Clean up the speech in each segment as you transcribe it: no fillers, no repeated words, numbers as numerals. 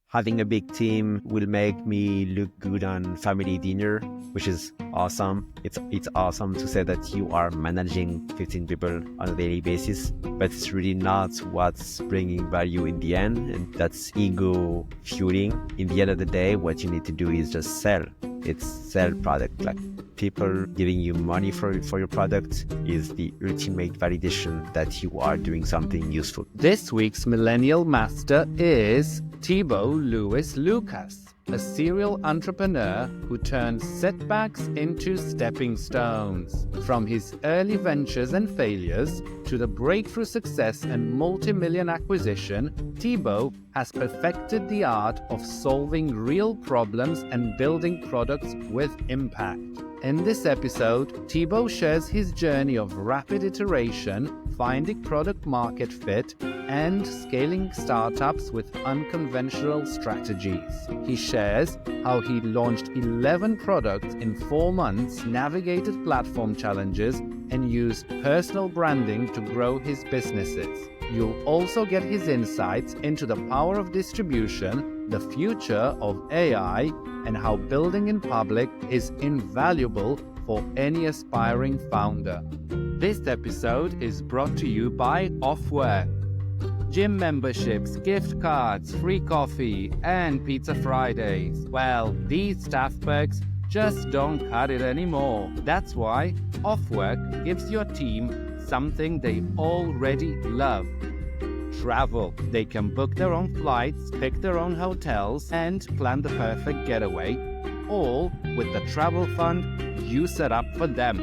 having a big team will make me look good on family dinner, which is awesome. It's awesome to say that you are managing 15 people on a daily basis, but it's really not what's bringing value in the end, and that's ego fueling. In the end of the day, what you need to do is just sell. It's sell product. Like people giving you money for your product is the ultimate validation that you are doing something useful. This week's Millennial Master is Thibault Louis-Lucas, a serial entrepreneur who turns setbacks into stepping stones. From his early ventures and failures to the breakthrough success and multi-million acquisition, Tibo has perfected the art of solving real problems and building products with impact. In this episode, Tibo shares his journey of rapid iteration, finding product market fit, and scaling startups with unconventional strategies. He shares how he launched 11 products in 4 months, navigated platform challenges, and used personal branding to grow his businesses. You'll also get his insights into the power of distribution, the future of AI, and how building in public is invaluable for any aspiring founder. This episode is brought to you by Offwork. Gym memberships, gift cards, free coffee, and Pizza Fridays. Well, these staff perks just don't cut it anymore. That's why Offwork gives your team something they already love: travel. They can book their own flights, pick their own hotels, and plan the perfect getaway, all with the travel fund you set up for them.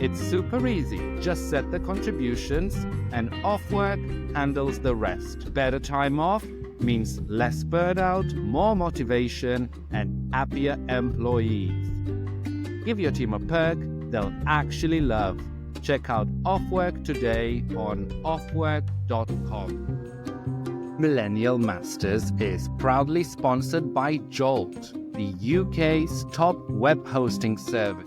It's super easy. Just set the contributions and Offwork handles the rest. Better time off means less burnout, more motivation, and happier employees. Give your team a perk they'll actually love. Check out Offwork today on offwork.com. Millennial Masters is proudly sponsored by Jolt, the UK's top web hosting service.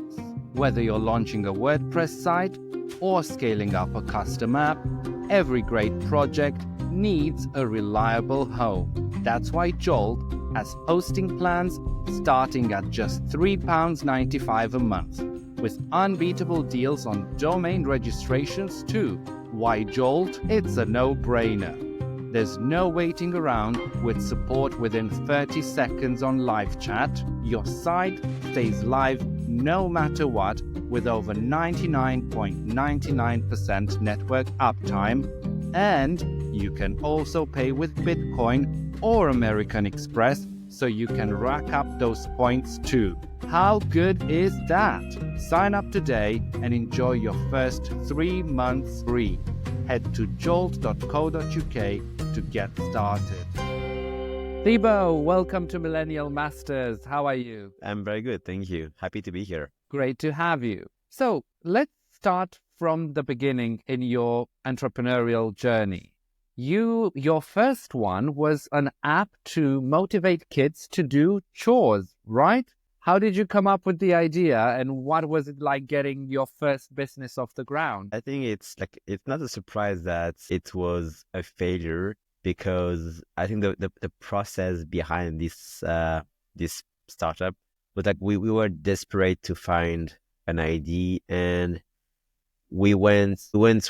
Whether you're launching a WordPress site or scaling up a custom app, every great project needs a reliable home. That's why Jolt has hosting plans starting at just £3.95 a month, with unbeatable deals on domain registrations too. Why Jolt? It's a no-brainer. There's no waiting around, with support within 30 seconds on live chat. Your site stays live no matter what, with over 99.99% network uptime. And you can also pay with Bitcoin or American Express, so you can rack up those points too. How good is that? Sign up today and enjoy your first 3 months free. Head to jolt.co.uk to get started. Thibault, welcome to Millennial Masters. How are you? I'm very good, thank you. Happy to be here. Great to have you. So let's start from the beginning in your entrepreneurial journey. Your first one was an app to motivate kids to do chores, right? How did you come up with the idea, and what was it like getting your first business off the ground? I think it's not a surprise that it was a failure, because I think the process behind this startup was like we were desperate to find an idea, and we went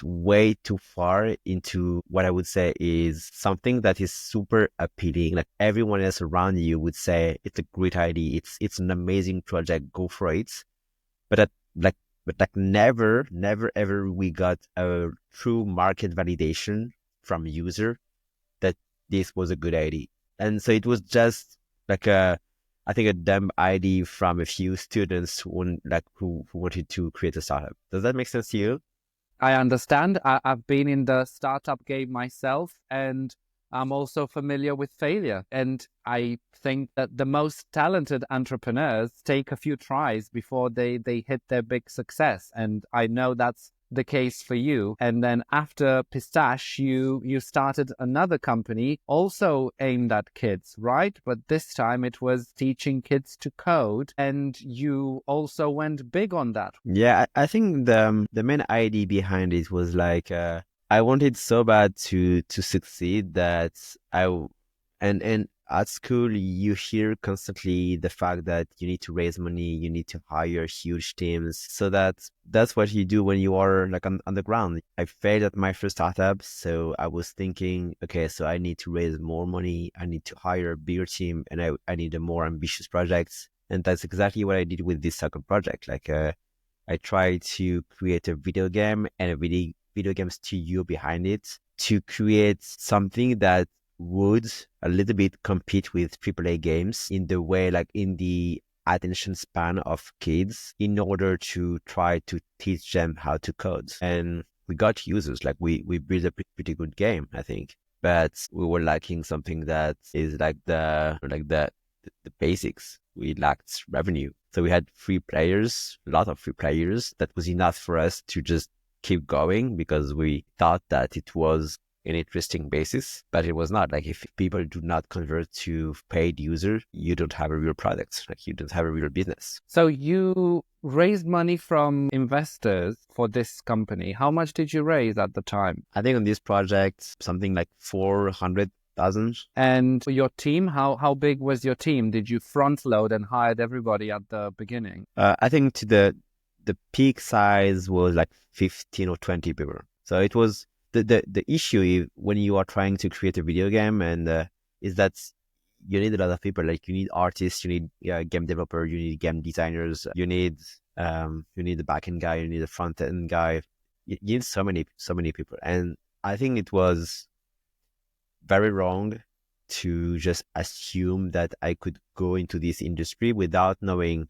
way too far into what I would say is something that is super appealing. Like everyone else around you would say it's a great idea, it's an amazing project, go for it. But never ever we got a true market validation from user that this was a good idea. And so it was just like I think a dumb idea from a few students who wanted to create a startup. Does that make sense to you? I understand. I've been in the startup game myself, and I'm also familiar with failure. And I think that the most talented entrepreneurs take a few tries before they hit their big success. And I know that's the case for you. And then after Pistache, you started another company also aimed at kids, right? But this time it was teaching kids to code, and you also went big on that. Yeah, I think the main idea behind it was like I wanted so bad to succeed that and at school, you hear constantly the fact that you need to raise money, you need to hire huge teams. So that's what you do when you are like on the ground. I failed at my first startup. So I was thinking, okay, so I need to raise more money. I need to hire a bigger team, and I need a more ambitious project. And that's exactly what I did with this second project. Like, I tried to create a video game and a video game studio behind it to create something that would a little bit compete with AAA games in the way, like in the attention span of kids, in order to try to teach them how to code. And we got users, like we built a pretty good game, I think. But we were lacking something that is like the basics. We lacked revenue. So we had free players, a lot of free players. That was enough for us to just keep going because we thought that it was an interesting basis, but it was not. Like, if people do not convert to paid user, you don't have a real product. Like, you don't have a real business. So you raised money from investors for this company. How much did you raise at the time? I think on this project, something like 400,000. And your team, how big was your team? Did you front load and hired everybody at the beginning? I think to the peak size was like 15 or 20 people. So it was the issue when you are trying to create a video game, and is that you need a lot of people. Like, you need artists, you need game developer, you need game designers, you need the backend guy, you need the front end guy. You need so many people, and I think it was very wrong to just assume that I could go into this industry without knowing.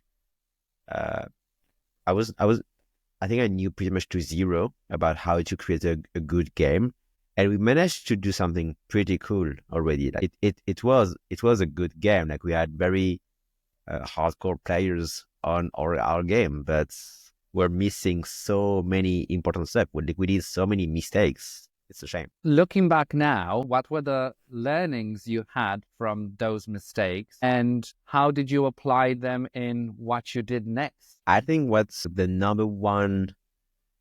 I think I knew pretty much to zero about how to create a good game, and we managed to do something pretty cool already. Like, it was a good game. Like, we had very hardcore players on our game, but we're missing so many important steps. We did so many mistakes. It's a shame. Looking back now, what were the learnings you had from those mistakes, and how did you apply them in what you did next? I think what's the number one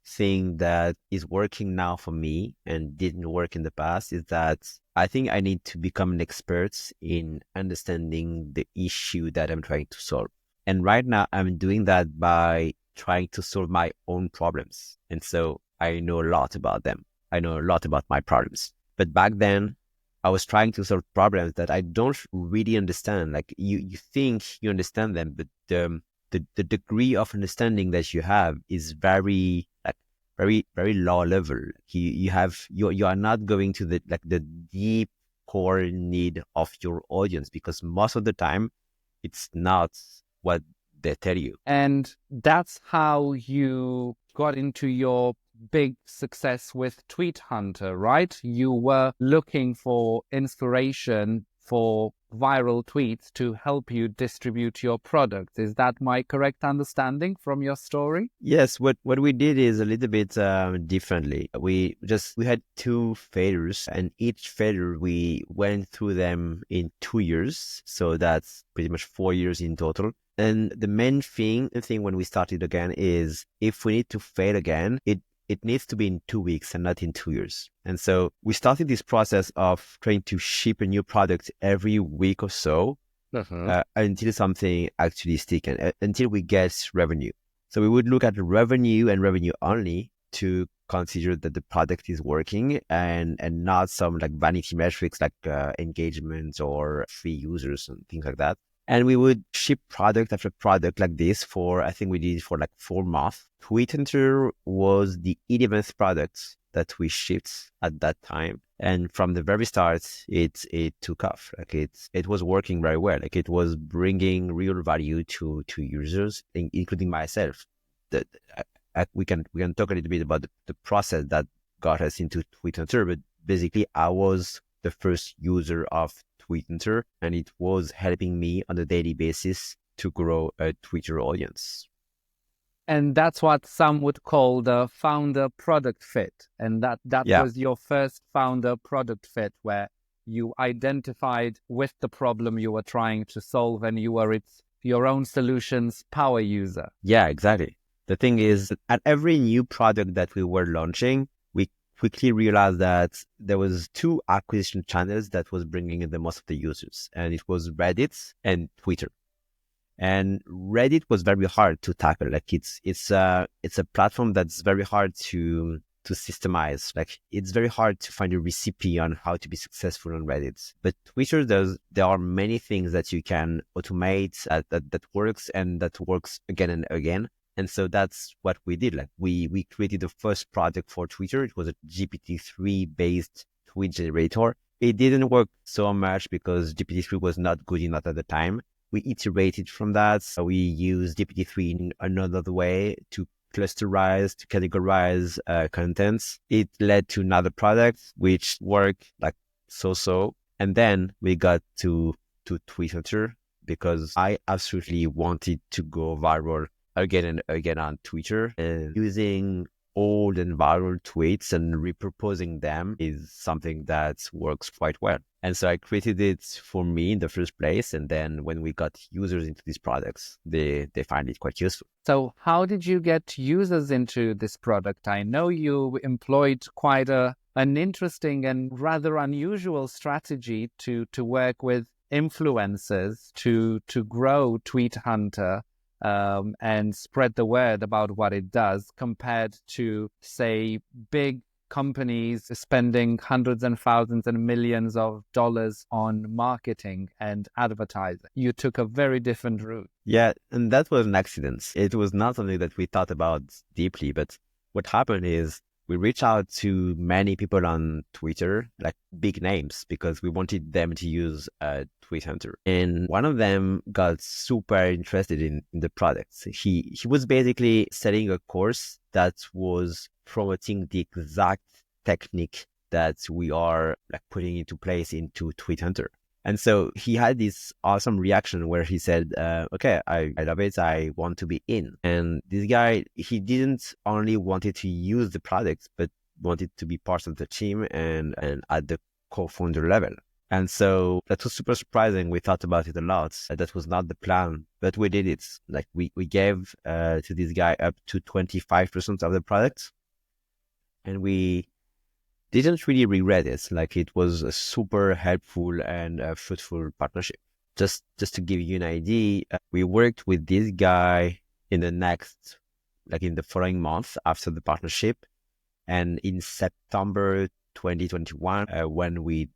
thing that is working now for me and didn't work in the past is that I think I need to become an expert in understanding the issue that I'm trying to solve. And right now I'm doing that by trying to solve my own problems. And so I know a lot about them. I know a lot about my problems. But back then, I was trying to solve problems that I don't really understand. Like, you think you understand them, but the degree of understanding that you have is very low level. You are not going to the deep core need of your audience, because most of the time it's not what they tell you. And that's how you got into your big success with Tweet Hunter, right? You were looking for inspiration for viral tweets to help you distribute your product. Is that my correct understanding from your story? Yes, what we did is a little bit differently. We had 2 failures, and each failure we went through them in 2 years. So that's pretty much 4 years in total. And the main thing when we started again is, if we need to fail again, it needs to be in 2 weeks and not in 2 years. And so we started this process of trying to ship a new product every week or so until something actually sticks, and until we get revenue. So we would look at the revenue and revenue only to consider that the product is working, and not some like vanity metrics like engagement or free users and things like that. And we would ship product after product like this for, I think we did it for like 4 months. Tweet Hunter was the 11th product that we shipped at that time. And from the very start, it took off. Like, it was working very well. Like, it was bringing real value to users, including myself. We can talk a little bit about the process that got us into Tweet Hunter, but basically I was the first user of Tweet Hunter, and it was helping me on a daily basis to grow a Twitter audience. And that's what some would call the founder product fit. And that was your first founder product fit, where you identified with the problem you were trying to solve, and you were your own solution's power user. Yeah, exactly. The thing is, at every new product that we were launching, we quickly realized that there was two acquisition channels that was bringing in the most of the users, and it was Reddit and Twitter. And Reddit was very hard to tackle. Like it's a platform that's very hard to systemize. Like it's very hard to find a recipe on how to be successful on Reddit. But Twitter there are many things that you can automate that works and that works again and again. And so that's what we did. Like we created the first project for Twitter. It was a GPT-3 based tweet generator. It didn't work so much because GPT-3 was not good enough at the time. We iterated from that. So we used GPT-3 in another way to clusterize, to categorize contents. It led to another product which worked like so-so. And then we got to Twitter because I absolutely wanted to go viral again and again on Twitter, and using old and viral tweets and repurposing them is something that works quite well. And so I created it for me in the first place. And then when we got users into these products, they find it quite useful. So how did you get users into this product? I know you employed quite an interesting and rather unusual strategy to work with influencers to grow Tweet Hunter and spread the word about what it does, compared to, say, big companies spending hundreds and thousands and millions of dollars on marketing and advertising. You took a very different route. Yeah, and that was an accident. It was not something that we thought about deeply, but what happened is we reached out to many people on Twitter, like big names, because we wanted them to use Tweet Hunter. And one of them got super interested in the product. He was basically selling a course that was promoting the exact technique that we are like putting into place into Tweet Hunter. And so he had this awesome reaction where he said, okay, I love it. I want to be in. And this guy, he didn't only wanted to use the product, but wanted to be part of the team and at the co-founder level. And so that was super surprising. We thought about it a lot. That was not the plan, but we did it. Like we gave to this guy up to 25% of the product. And we didn't really regret it. Like it was a super helpful and fruitful partnership. Just to give you an idea, we worked with this guy in the following month after the partnership. And in September 2021, when we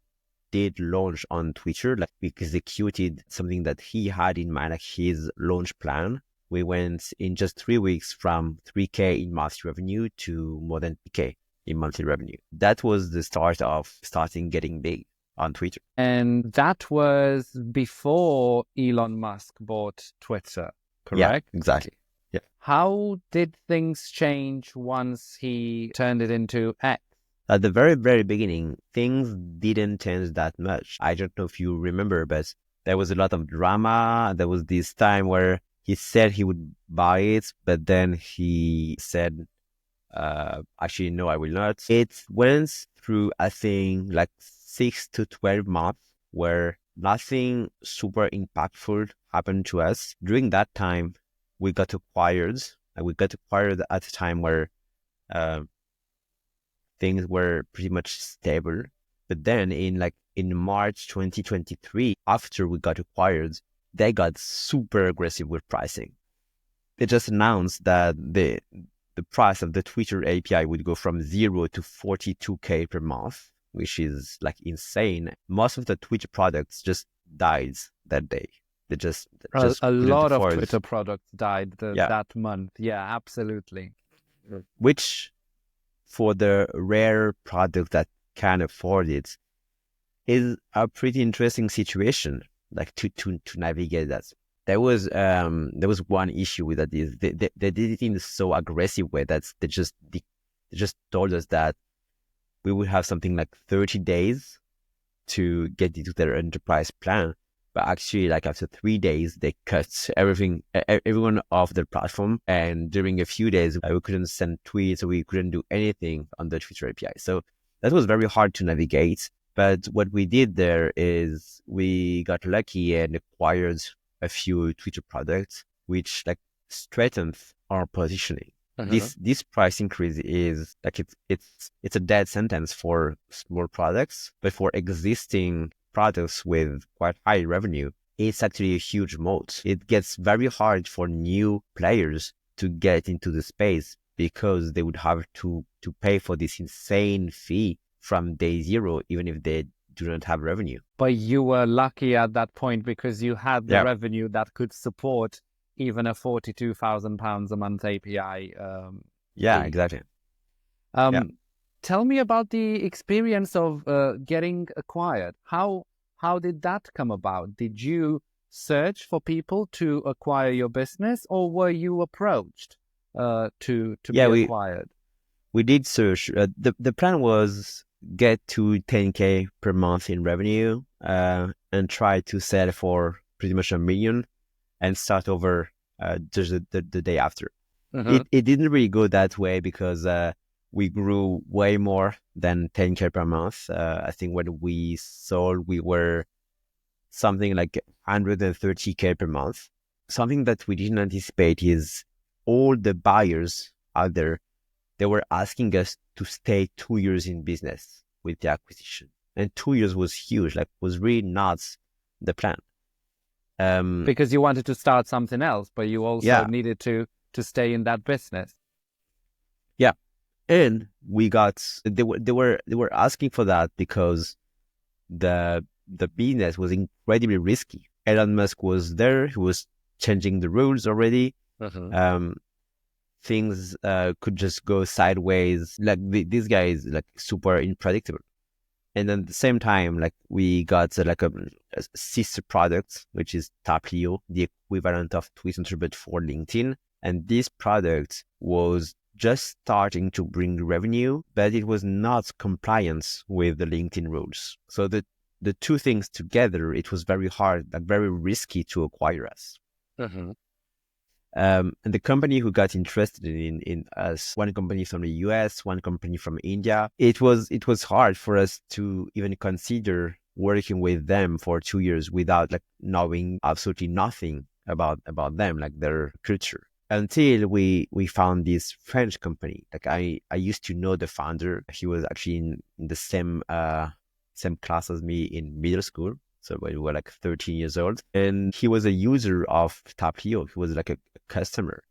did launch on Twitter, like we executed something that he had in mind, like his launch plan. We went in just 3 weeks from 3K in monthly revenue to more than 2K in monthly revenue. That was the start of starting getting big on Twitter. And that was before Elon Musk bought Twitter, correct? Yeah, exactly. Yeah. How did things change once he turned it into X? At the very, very beginning, things didn't change that much. I don't know if you remember, but there was a lot of drama. There was this time where he said he would buy it, but then he said, actually, no, I will not. It went through, I think, like 6 to 12 months where nothing super impactful happened to us. During that time, we got acquired. We got acquired at a time where things were pretty much stable. But then in March 2023, after we got acquired, they got super aggressive with pricing. They just announced that the price of the Twitter API would go from 0 to 42K per month, which is like insane. Most of the Twitter products just died that day. They just a lot of Twitter products died that month. Yeah, absolutely. Which, for the rare product that can afford it, is a pretty interesting situation, like to navigate that. There was one issue with that is they did it in a so aggressive way that they just told us that we would have something like 30 days to get into their enterprise plan. But actually, like after 3 days, they cut everyone off their platform. And during a few days, we couldn't send tweets, we couldn't do anything on the Twitter API. So that was very hard to navigate. But what we did there is we got lucky and acquired a few Twitter products, which like strengthened our positioning. This price increase is like it's a dead sentence for small products, but for existing products with quite high revenue, it's actually a huge moat. It gets very hard for new players to get into the space because they would have to pay for this insane fee from day zero, even if they do not have revenue. But you were lucky at that point because you had the Yeah. revenue that could support even a £42,000 a month API. Yeah, fee. exactly. Um, Tell me about the experience of getting acquired. How did that come about? Did you search for people to acquire your business, or were you approached to Yeah, be acquired? we did search. The plan was get to 10K per month in revenue and try to sell for pretty much 1 million and start over just the day after. It didn't really go that way because we grew way more than 10K per month. I think when we sold, we were something like 130K per month. Something that we didn't anticipate is all the buyers out there, they were asking us to stay 2 years in business with the acquisition. And 2 years was huge, like was really not the plan. Because you wanted to start something else, but you also Yeah. needed to stay in that business. Yeah. And they were asking for that because the business was incredibly risky. Elon Musk was there, he was changing the rules already. Things could just go sideways. Like this guy is like super unpredictable. And at the same time, like we got like a sister product, which is Taplio, the equivalent of Twitter but for LinkedIn. And this product was just starting to bring revenue, but it was not compliant with the LinkedIn rules. So the two things together, it was very hard, like very risky to acquire us. And the company who got interested in us, one company from the US, one company from India, it was hard for us to even consider working with them for 2 years without like knowing absolutely nothing about them, like their culture. Until we found this French company. Like I used to know the founder. He was actually in the same class as me in middle school. So when we were like 13 years old, and he was a user of Taplio. He was like a customer.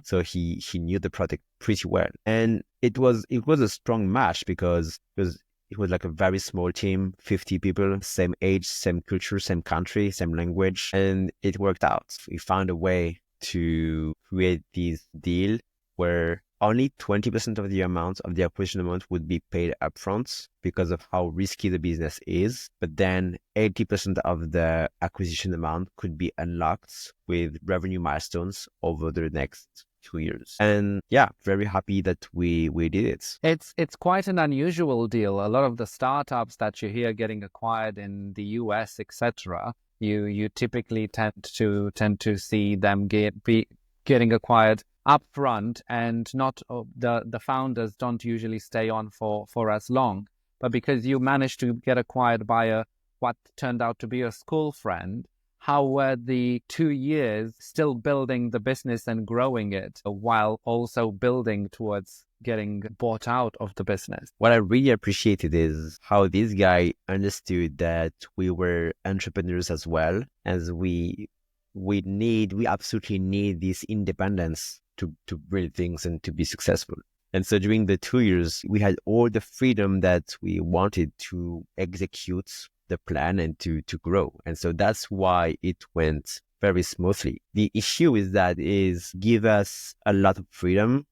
So he knew the product pretty well. And it was a strong match because it was like a very small team, 50 people, same age, same culture, same country, same language. And it worked out. We found a way to create this deal where only 20% of the amount of the acquisition amount would be paid upfront because of how risky the business is. But then 80% of the acquisition amount could be unlocked with revenue milestones over the next 2 years. And yeah, very happy that we did it. It's quite an unusual deal. A lot of the startups that you hear getting acquired in the US, etc., you typically tend to see them getting acquired upfront, and not the founders don't usually stay on for as long. But because you managed to get acquired by what turned out to be a school friend, how were the 2 years still building the business and growing it while also building towards getting bought out of the business? What I really appreciated is how this guy understood that we were entrepreneurs as well, as we absolutely need this independence to build things and to be successful. And so during the 2 years, we had all the freedom that we wanted to execute the plan and to grow. And so that's why it went very smoothly. The issue is that is give us a lot of freedom,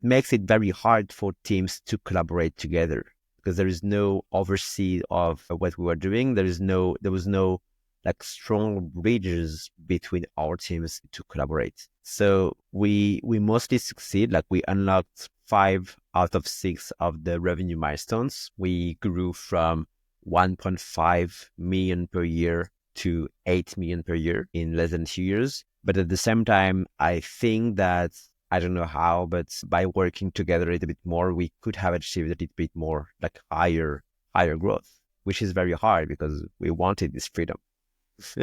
makes it very hard for teams to collaborate together because there is no oversee of what we were doing. There was no like strong bridges between our teams to collaborate. So we mostly succeed. Like we unlocked 5 out of 6 of the revenue milestones. We grew from 1.5 million per year to 8 million per year in less than 2 years. But at the same time, I think that I don't know how, but by working together a little bit more, we could have achieved a little bit more like higher growth, which is very hard because we wanted this freedom.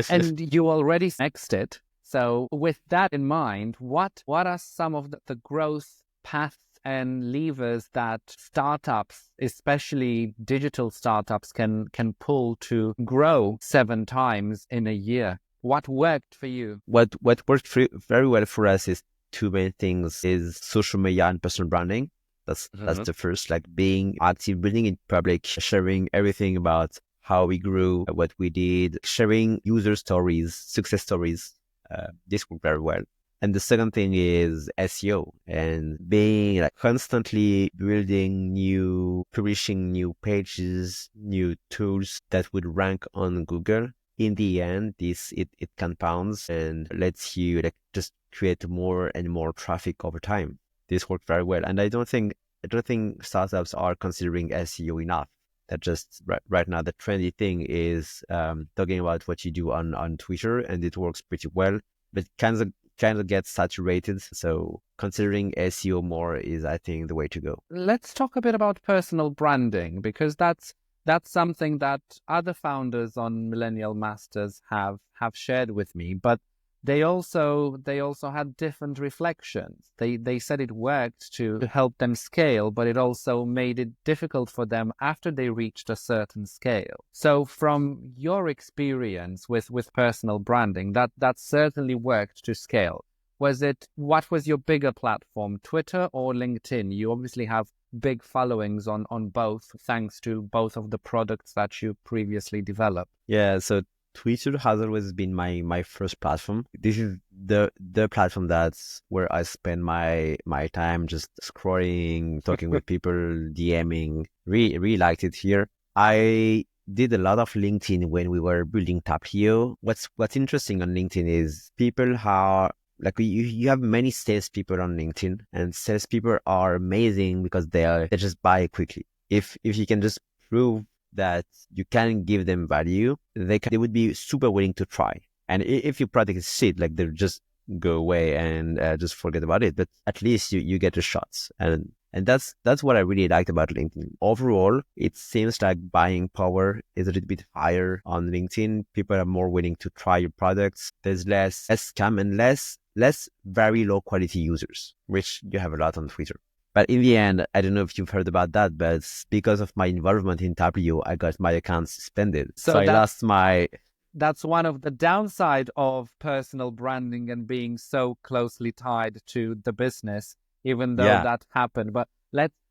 And you already exited. So with that in mind, what are some of the growth paths and levers that startups, especially digital startups, can pull to grow 7 times in a year? What worked for you? What worked very well for us is two main things: is social media and personal branding. That's the first, like being active, building in public, sharing everything about how we grew, what we did, sharing user stories, success stories. This worked very well. And the second thing is SEO, and being like constantly publishing new pages, new tools that would rank on Google. In the end, it compounds and lets you like just create more and more traffic over time. This worked very well, and I don't think startups are considering SEO enough. That just right now the trendy thing is talking about what you do on Twitter, and it works pretty well, but kind of gets saturated. So considering SEO more is, I think, the way to go. Let's talk a bit about personal branding, because that's something that other founders on Millennial Masters have shared with me, but they also had different reflections. They said it worked to help them scale, but it also made it difficult for them after they reached a certain scale. So from your experience with personal branding, that certainly worked to scale. What was your bigger platform, Twitter or LinkedIn? You obviously have big followings on both, thanks to both of the products that you previously developed. Yeah, so Twitter has always been my first platform. This is the platform that's where I spend my time just scrolling, talking with people, DMing. Really liked it here. I did a lot of LinkedIn when we were building Tapio. What's interesting on LinkedIn is people are like you have many salespeople on LinkedIn, and salespeople are amazing because they just buy quickly. If you can just prove that you can give them value, they would be super willing to try. And if your product is shit, like they'll just go away and just forget about it. But at least you get the shots, and that's what I really liked about LinkedIn. Overall, it seems like buying power is a little bit higher on LinkedIn. People are more willing to try your products. There's less scam and less very low quality users, which you have a lot on Twitter. But in the end, I don't know if you've heard about that, but because of my involvement in Tapio, I got my account suspended. So I lost my... That's one of the downside of personal branding and being so closely tied to the business, even though that happened. But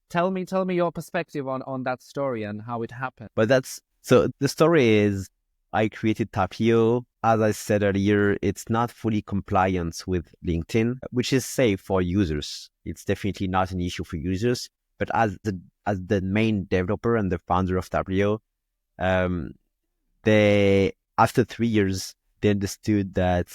tell me your perspective on that story and how it happened. But so the story is, I created Tapio. As I said earlier, it's not fully compliant with LinkedIn, which is safe for users. It's definitely not an issue for users. But as the main developer and the founder of Tapio, they, after 3 years, they understood that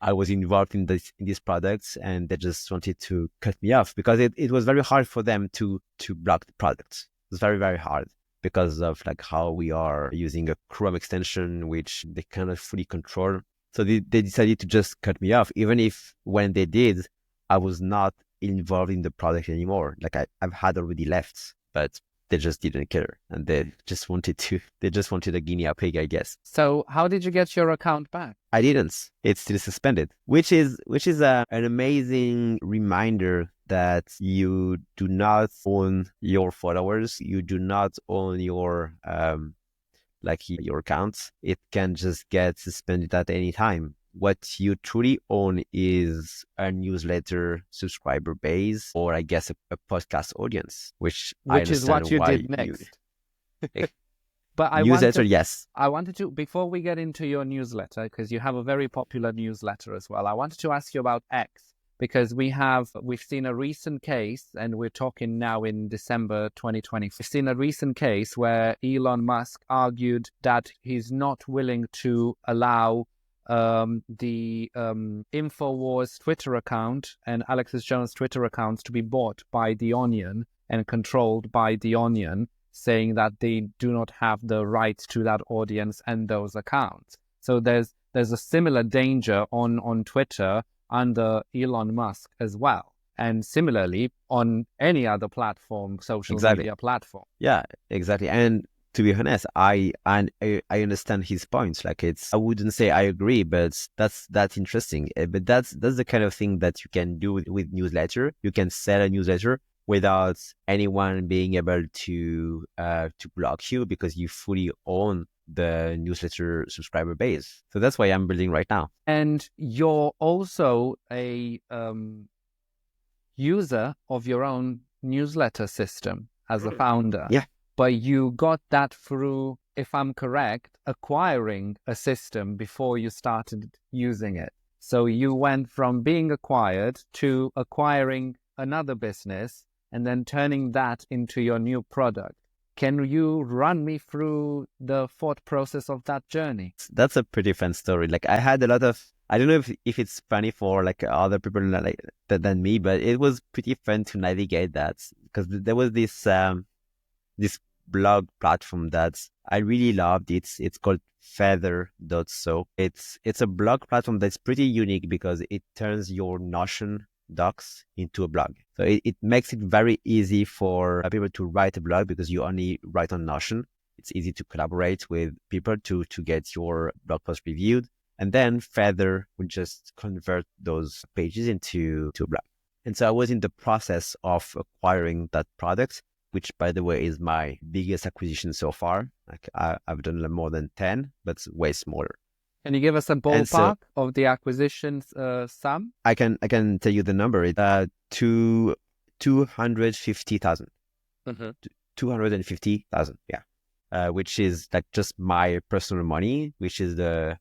I was involved in these products, and they just wanted to cut me off because it was very hard for them to block the products. It was very, very hard, because of like how we are using a Chrome extension, which they cannot fully control. So they decided to just cut me off, even if when they did, I was not involved in the product anymore. Like I've had already left, but they just didn't care, and they just wanted a guinea pig, I guess. So how did you get your account back? I didn't. It's still suspended, which is an amazing reminder that you do not own your followers. You do not own your your accounts. It can just get suspended at any time. What you truly own is a newsletter subscriber base, or I guess a podcast audience, which is what you did next. But newsletter, yes. I wanted to, before we get into your newsletter, because you have a very popular newsletter as well, I wanted to ask you about X, because we've seen a recent case, and we're talking now in December 2020. We've seen a recent case where Elon Musk argued that he's not willing to allow the InfoWars Twitter account and Alexis Jones Twitter accounts to be bought by The Onion and controlled by The Onion, saying that they do not have the rights to that audience and those accounts. So there's a similar danger on Twitter under Elon Musk as well, and similarly on any other platform, social media platform. Yeah, exactly. And to be honest, I understand his points. Like I wouldn't say I agree, but that's interesting. But that's the kind of thing that you can do with newsletter. You can sell a newsletter without anyone being able to block you because you fully own the newsletter subscriber base. So that's why I'm building right now. And you're also a user of your own newsletter system as a founder. Yeah. But you got that through, if I'm correct, acquiring a system before you started using it. So you went from being acquired to acquiring another business and then turning that into your new product. Can you run me through the thought process of that journey? That's a pretty fun story. Like I had a lot of, I don't know if it's funny for like other people like than me, but it was pretty fun to navigate that because there was this blog platform that I really loved. It's called feather.so. It's a blog platform that's pretty unique because it turns your Notion docs into a blog. So it makes it very easy for people to write a blog because you only write on Notion. It's easy to collaborate with people to get your blog post reviewed. And then Feather would just convert those pages into a blog. And so I was in the process of acquiring that product, which, by the way, is my biggest acquisition so far. Like I've done more than 10, but it's way smaller. Can you give us a ballpark of the acquisitions sum? I can tell you the number. It's 250,000. 250,000, yeah. Which is like just my personal money, which is the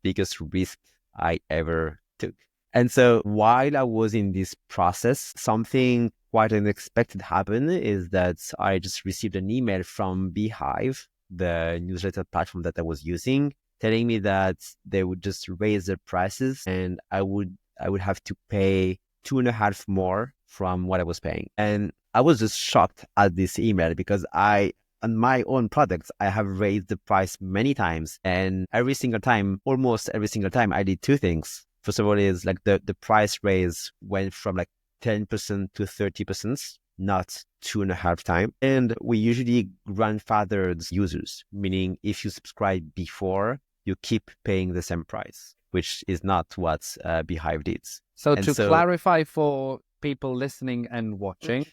biggest risk I ever took. And so while I was in this process, something quite unexpected happened is that I just received an email from Beehive, the newsletter platform that I was using, telling me that they would just raise their prices and I would have to pay 2.5 more from what I was paying. And I was just shocked at this email because on my own products, I have raised the price many times. And almost every single time, I did two things. First of all, is like the price raise went from like 10% to 30%, not 2.5 times. And we usually grandfathered users, meaning if you subscribe before, you keep paying the same price, which is not what Beehive did. So clarify for people listening and watching,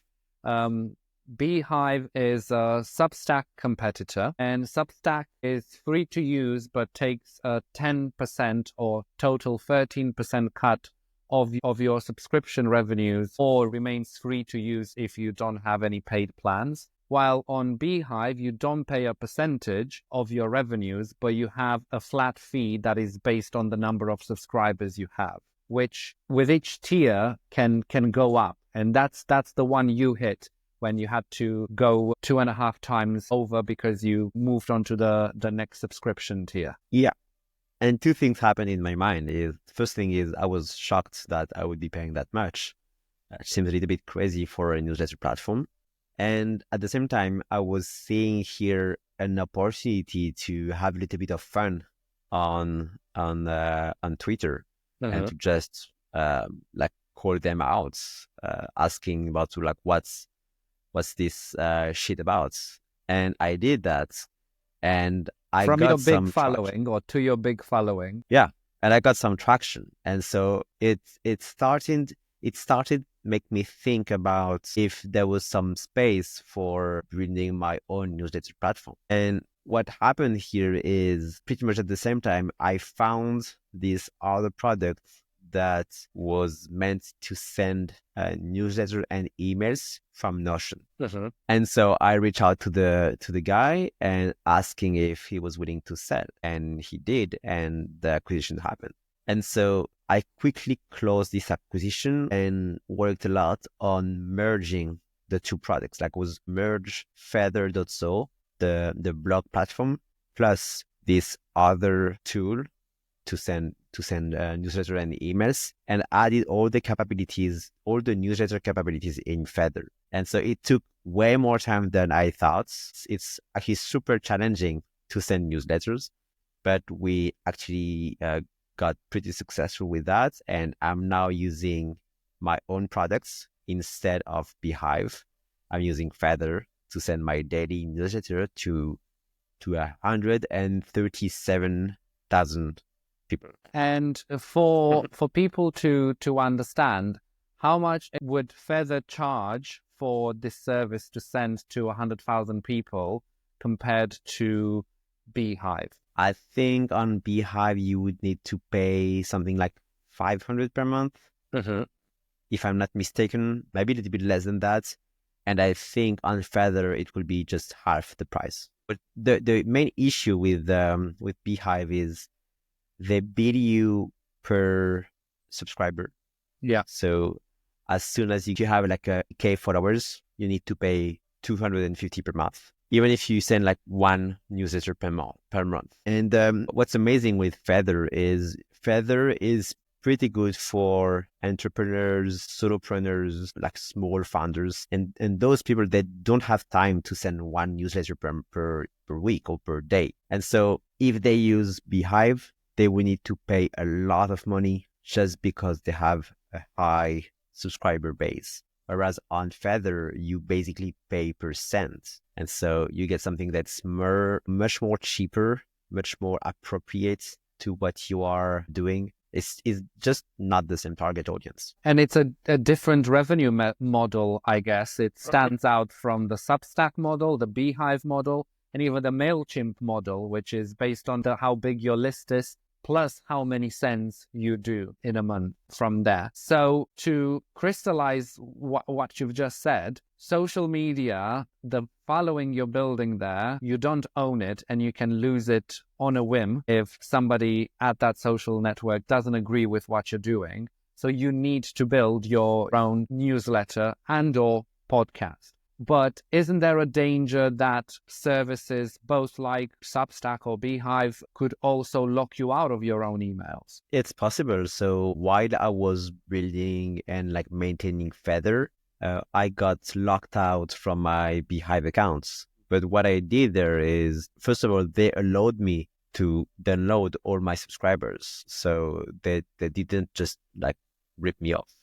Beehive is a Substack competitor, and Substack is free to use but takes a 10% or total 13% cut of your subscription revenues, or remains free to use if you don't have any paid plans. While on Beehive, you don't pay a percentage of your revenues, but you have a flat fee that is based on the number of subscribers you have, which with each tier can go up. And that's the one you hit when you had to go 2.5 times over because you moved on to the next subscription tier. Yeah. And two things happened in my mind. First thing is I was shocked that I would be paying that much. It seems a little bit crazy for a newsletter platform. And at the same time, I was seeing here an opportunity to have a little bit of fun on Twitter and to just like call them out, asking about like what's this shit about. And I did that, and I from got your some big following traction. or to your big following. Yeah, and I got some traction, and so it started make me think about if there was some space for building my own newsletter platform. And what happened here is pretty much at the same time, I found this other product that was meant to send newsletter and emails from Notion. And so I reached out to the guy and asking if he was willing to sell, and he did, and the acquisition happened. And so I quickly closed this acquisition and worked a lot on merging the two products. Like was merge feather.so, the blog platform, plus this other tool to send newsletter and emails, and added all the newsletter capabilities in Feather. And so it took way more time than I thought. It's actually super challenging to send newsletters, but we actually got pretty successful with that. And I'm now using my own products instead of Beehive. I'm using Feather to send my daily newsletter to 137,000 people. And for people to understand, how much would Feather charge for this service to send to 100,000 people compared to Beehive? I think on Beehive you would need to pay something like 500 per month, if I'm not mistaken, maybe a little bit less than that. And I think on Feather it will be just half the price. But the main issue with Beehive is they bill you per subscriber. Yeah. So as soon as you have like a K followers, you need to pay 250 per month, even if you send like one newsletter per month. And what's amazing with Feather is pretty good for entrepreneurs, solopreneurs, like small founders, and those people that don't have time to send one newsletter per week or per day. And so if they use Beehive, they will need to pay a lot of money just because they have a high subscriber base. Whereas on Feather, you basically pay percent. And so you get something that's much more cheaper, much more appropriate to what you are doing. It's just not the same target audience. And it's a different revenue model, I guess. It stands out from the Substack model, the Beehive model, and even the MailChimp model, which is based on how big your list is, plus how many sends you do in a month from there. So to crystallize what you've just said, social media, the following you're building there, you don't own it and you can lose it on a whim if somebody at that social network doesn't agree with what you're doing. So you need to build your own newsletter and or podcast. But isn't there a danger that services, both like Substack or Beehive, could also lock you out of your own emails? It's possible. So while I was building and like maintaining Feather, I got locked out from my Beehive accounts. But what I did there is, first of all, they allowed me to download all my subscribers. So they didn't just like rip me off.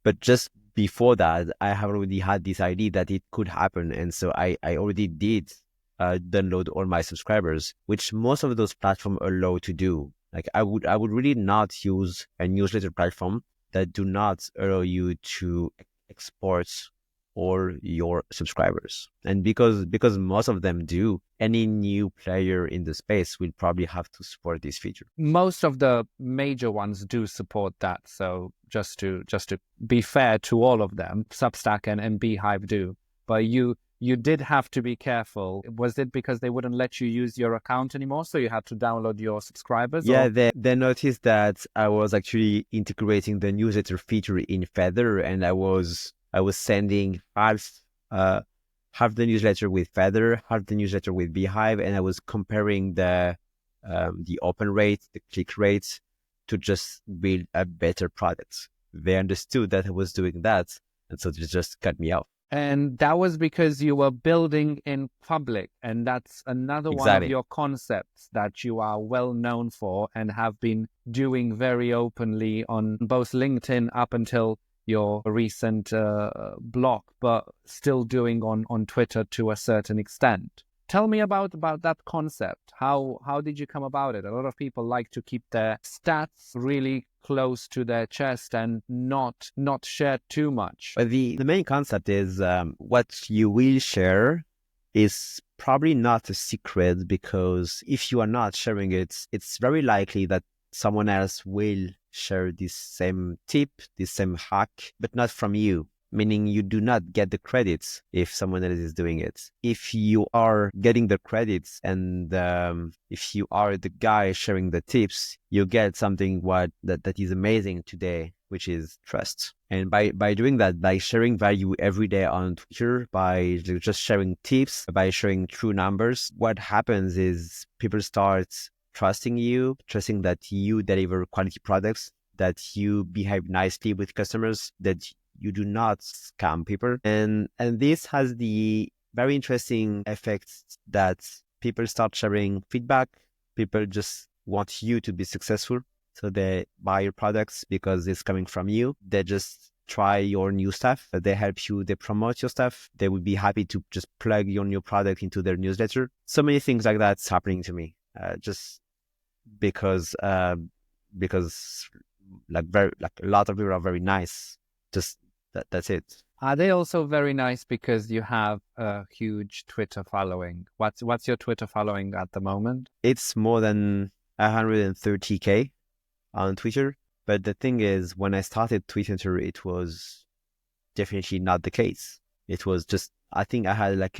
But just before that, I have already had this idea that it could happen. And so I already did download all my subscribers, which most of those platforms allow to do. Like I would really not use a newsletter platform that do not allow you to export all your subscribers. And because most of them do, any new player in the space will probably have to support this feature. Most of the major ones do support that. So just to be fair to all of them, Substack and Beehive do. But you did have to be careful. Was it because they wouldn't let you use your account anymore, so you had to download your subscribers? Yeah, they noticed that I was actually integrating the newsletter feature in Feather, and I was sending half the newsletter with Feather, half the newsletter with Beehive, and I was comparing the open rate, the click rates, to just build a better product. They understood that I was doing that, and so they just cut me off. And that was because you were building in public, and that's another one of your concepts that you are well known for and have been doing very openly on both LinkedIn up until your recent block, but still doing on Twitter to a certain extent. Tell me about that concept. How did you come about it? A lot of people like to keep their stats really close to their chest and not share too much. But the main concept is what you will share is probably not a secret, because if you are not sharing it, it's very likely that someone else will share this same tip, this same hack, but not from you. Meaning you do not get the credits if someone else is doing it. If you are getting the credits and if you are the guy sharing the tips, you get something that is amazing today, which is trust. And by doing that, by sharing value every day on Twitter, by just sharing tips, by sharing true numbers, what happens is people start trusting you, trusting that you deliver quality products, that you behave nicely with customers, that you do not scam people. And this has the very interesting effect that people start sharing feedback. People just want you to be successful. So they buy your products because it's coming from you. They just try your new stuff. They help you, they promote your stuff. They would be happy to just plug your new product into their newsletter. So many things like that's happening to me. Just because like a lot of people are very nice. Just that's it. Are they also very nice because you have a huge Twitter following? What's your Twitter following at the moment? It's more than 130K on Twitter. But the thing is, when I started Twitter, it was definitely not the case. It was just, I think I had like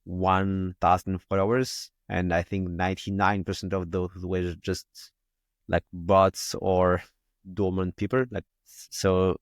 1,000 followers, and I think 99% of those were just like bots or dormant people. Like, so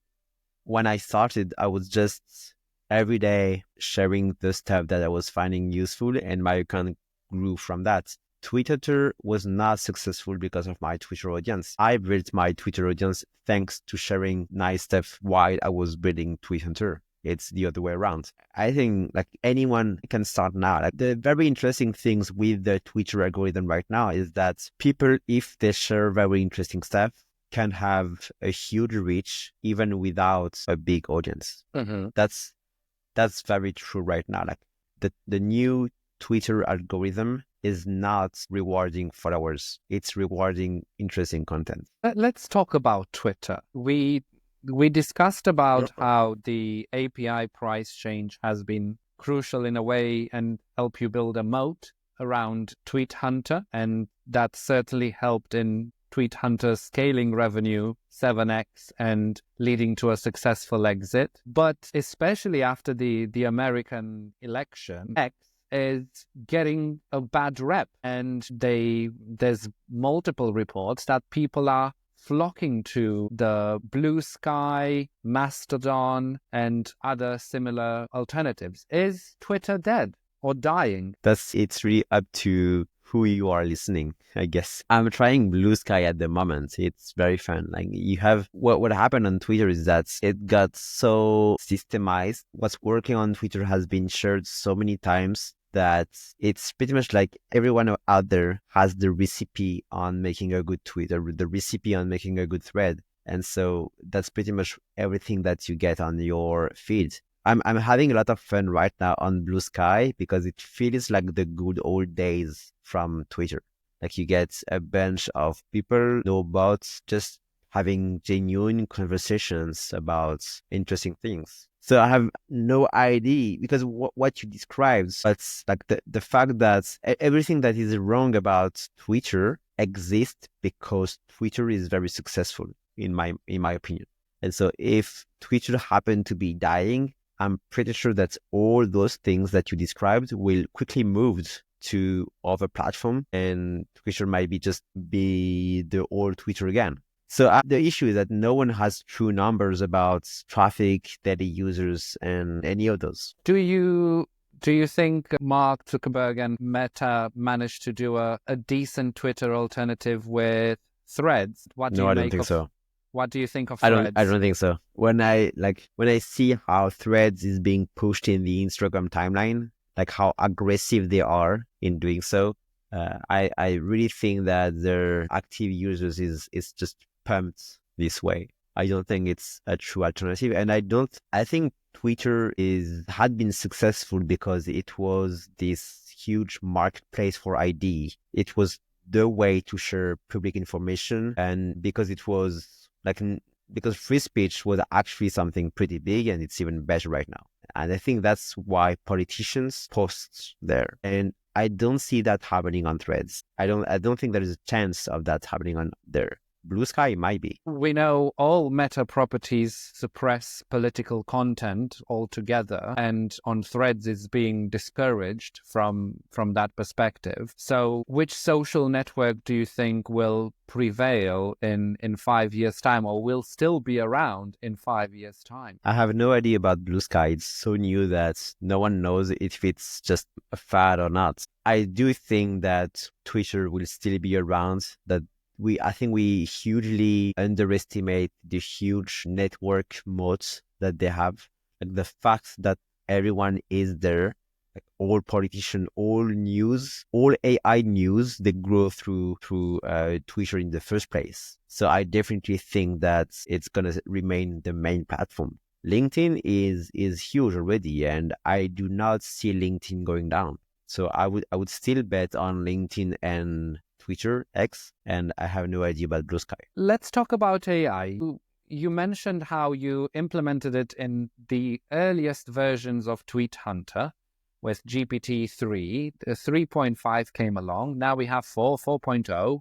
when I started, I was just every day sharing the stuff that I was finding useful, and my account grew from that. Twitter was not successful because of my Twitter audience. I built my Twitter audience thanks to sharing nice stuff while I was building Twitter. It's the other way around. I think like anyone can start now. Like the very interesting things with the Twitter algorithm right now is that people, if they share very interesting stuff, can have a huge reach even without a big audience. Mm-hmm. That's very true right now. Like the new Twitter algorithm is not rewarding followers. It's rewarding interesting content. Let's talk about Twitter. We discussed about how the API price change has been crucial in a way and help you build a moat around Tweet Hunter, and that certainly helped in Tweet Hunter scaling revenue 7x and leading to a successful exit. But especially after the American election, X is getting a bad rep, and there's multiple reports that people are flocking to the Blue Sky, Mastodon, and other similar alternatives. Is Twitter dead or dying? It's really up to who you are listening, I guess. I'm trying Blue Sky at the moment. It's very fun. Like you have what happened on Twitter is that it got so systemized. What's working on Twitter has been shared so many times that it's pretty much like everyone out there has the recipe on making a good tweet or the recipe on making a good thread. And so that's pretty much everything that you get on your feed. I'm having a lot of fun right now on Blue Sky because it feels like the good old days from Twitter. Like you get a bunch of people, no bots, just having genuine conversations about interesting things. So I have no idea because what you described, that's like the fact that everything that is wrong about Twitter exists because Twitter is very successful in my opinion. And so if Twitter happened to be dying, I'm pretty sure that all those things that you described will quickly move to other platform, and Twitter might be the old Twitter again. So the issue is that no one has true numbers about traffic, daily users, and any of those. Do you think Mark Zuckerberg and Meta managed to do a decent Twitter alternative with Threads? I don't think so. What do you think of Threads? I don't think so. When I see how Threads is being pushed in the Instagram timeline, like how aggressive they are in doing so, I really think that their active users is just pumped this way. I don't think it's a true alternative, and I think Twitter had been successful because it was this huge marketplace for ID. It was the way to share public information, and because it was because free speech was actually something pretty big, and it's even better right now. And I think that's why politicians post there. And I don't see that happening on Threads. I don't think there is a chance of that happening on there. Blue Sky might be. We know all Meta properties suppress political content altogether, and on Threads is being discouraged from that perspective. So which social network do you think will prevail in 5 years' time, or will still be around in 5 years' time? I have no idea about Blue Sky. It's so new that no one knows if it's just a fad or not. I do think that Twitter will still be around, that I think we hugely underestimate the huge network moats that they have. Like the fact that everyone is there, like all politician, all news, all AI news, they grow through Twitter in the first place. So I definitely think that it's gonna remain the main platform. LinkedIn is huge already, and I do not see LinkedIn going down. So I would still bet on LinkedIn and Twitter X, and I have no idea about Blue Sky. Let's talk about AI. You mentioned how you implemented it in the earliest versions of Tweet Hunter with GPT-3. The 3.5 came along. Now we have 4.0,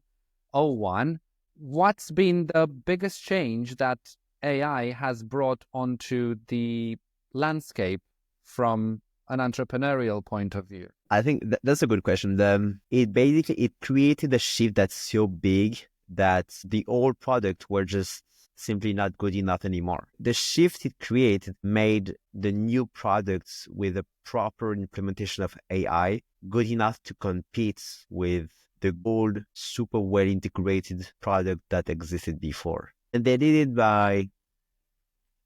01. What's been the biggest change that AI has brought onto the landscape from an entrepreneurial point of view? I think that's a good question. It created a shift that's so big that the old product were just simply not good enough anymore. The shift it created made the new products with a proper implementation of AI good enough to compete with the old super well integrated product that existed before. And they did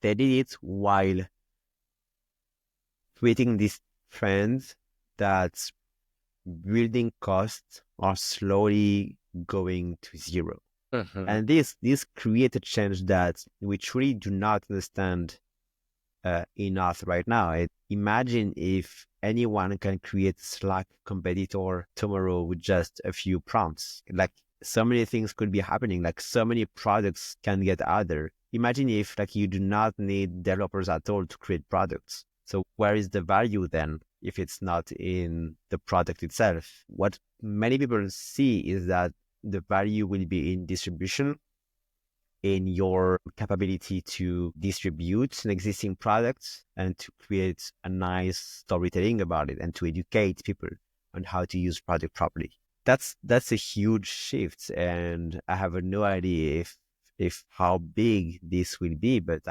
it while creating this trend that building costs are slowly going to zero. And this created change that we truly do not understand enough right now. Imagine if anyone can create Slack competitor tomorrow with just a few prompts. Like, so many things could be happening. Like, so many products can get out there. Imagine if you do not need developers at all to create products. So where is the value then if it's not in the product itself? What many people see is that the value will be in distribution, in your capability to distribute an existing product and to create a nice storytelling about it and to educate people on how to use product properly. That's a huge shift, and I have no idea if how big this will be, but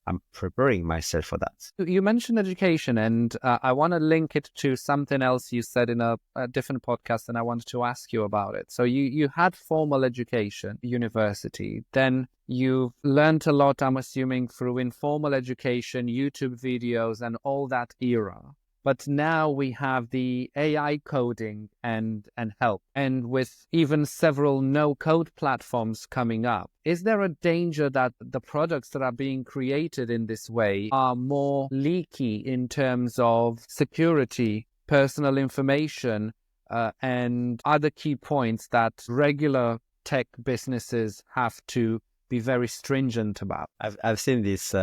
I'm preparing myself for that. You mentioned education, and I want to link it to something else you said in a different podcast, and I wanted to ask you about it. So you had formal education, university, then you've learned a lot, I'm assuming, through informal education, YouTube videos, and all that era. But now we have the AI coding and help, and with even several no-code platforms coming up. Is there a danger that the products that are being created in this way are more leaky in terms of security, personal information, and other key points that regular tech businesses have to be very stringent about? I've seen this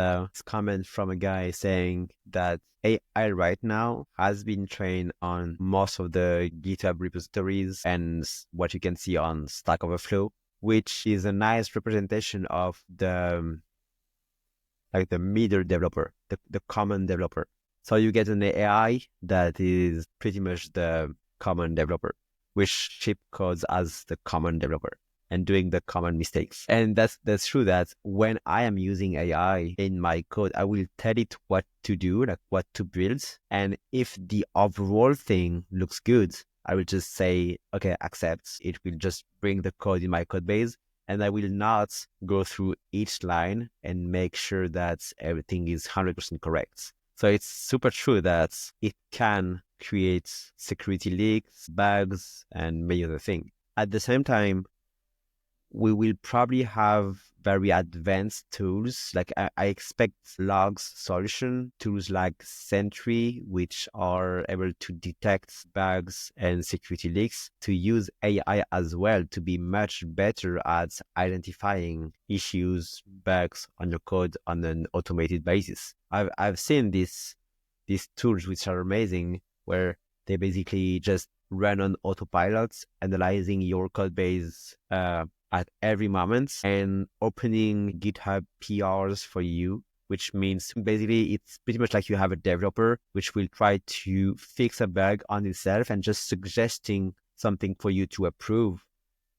comment from a guy saying that AI right now has been trained on most of the GitHub repositories and what you can see on Stack Overflow, which is a nice representation of the middle developer, the common developer. So you get an AI that is pretty much the common developer, which ship codes as the common developer and doing the common mistakes. And that's true that when I am using AI in my code, I will tell it what to do, like what to build. And if the overall thing looks good, I will just say, okay, accept. It will just bring the code in my code base. And I will not go through each line and make sure that everything is 100% correct. So it's super true that it can create security leaks, bugs, and many other things. At the same time, we will probably have very advanced tools. Like I expect logs solution tools like Sentry, which are able to detect bugs and security leaks, to use AI as well to be much better at identifying issues, bugs on your code on an automated basis. I've seen these tools which are amazing, where they basically just run on autopilot, analyzing your code base at every moment and opening GitHub PRs for you, which means basically it's pretty much like you have a developer which will try to fix a bug on itself and just suggesting something for you to approve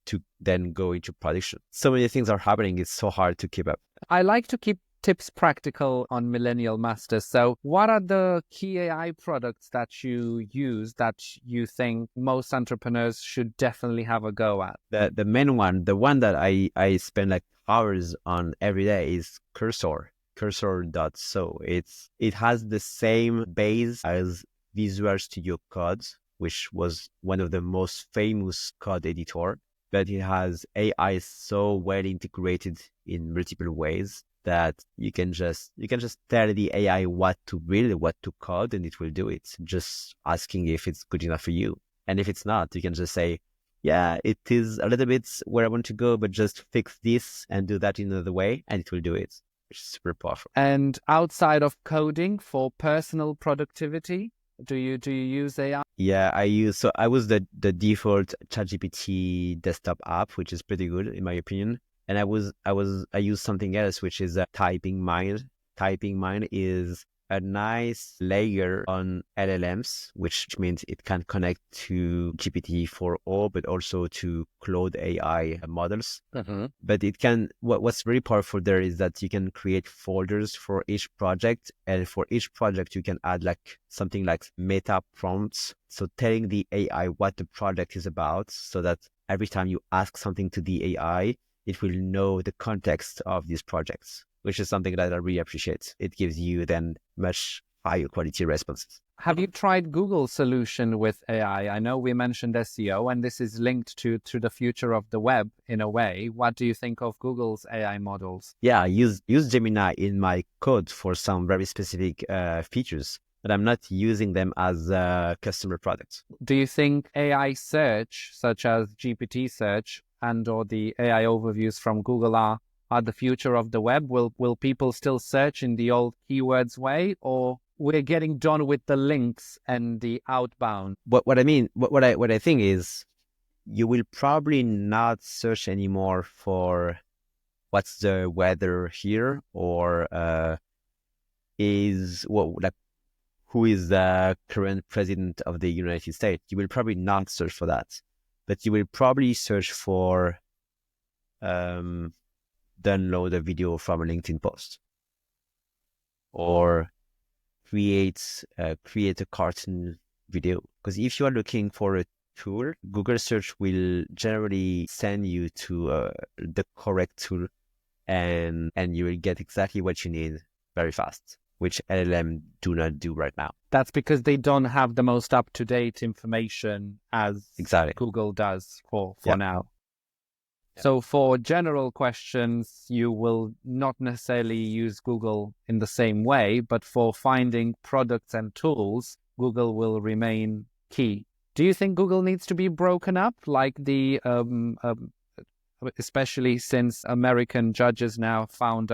to then go into production. So many things are happening. It's so hard to keep up. I like to keep tips practical on Millennial Masters. So what are the key AI products that you use that you think most entrepreneurs should definitely have a go at? The main one, the one that I spend like hours on every day, is Cursor. Cursor.so. It has the same base as Visual Studio Code, which was one of the most famous code editor, but it has AI so well integrated in multiple ways that you can just tell the AI what to build, what to code, and it will do it. Just asking if it's good enough for you. And if it's not, you can just say, yeah, it is a little bit where I want to go, but just fix this and do that in another way, and it will do it, which is super powerful. And outside of coding for personal productivity, do you use AI? Yeah, I was the default ChatGPT desktop app, which is pretty good in my opinion. And I used something else, which is Typing Mind. Typing Mind is a nice layer on LLMs, which means it can connect to GPT-4o, but also to Claude AI models. But it can, what's very powerful there is that you can create folders for each project. And for each project, you can add like something like meta prompts. So telling the AI what the project is about, so that every time you ask something to the AI, it will know the context of these projects, which is something that I really appreciate. It gives you then much higher quality responses. Have you tried Google's solution with AI? I know we mentioned SEO, and this is linked to the future of the web in a way. What do you think of Google's AI models? Yeah, I use Gemini in my code for some very specific features, but I'm not using them as customer products. Do you think AI search, such as GPT search and or the AI overviews from Google are the future of the web? Will people still search in the old keywords way, or we're getting done with the links and the outbound? What I think is you will probably not search anymore for what's the weather here, or who is the current president of the United States. You will probably not search for that, but you will probably search for download a video from a LinkedIn post, or create a cartoon video. Because if you are looking for a tool, Google search will generally send you to the correct tool, and you will get exactly what you need very fast, which LLM do not do right now. That's because they don't have the most up-to-date information as Exactly. Google does for Yeah. now. Yeah. So for general questions, you will not necessarily use Google in the same way, but for finding products and tools, Google will remain key. Do you think Google needs to be broken up, like especially since American judges now found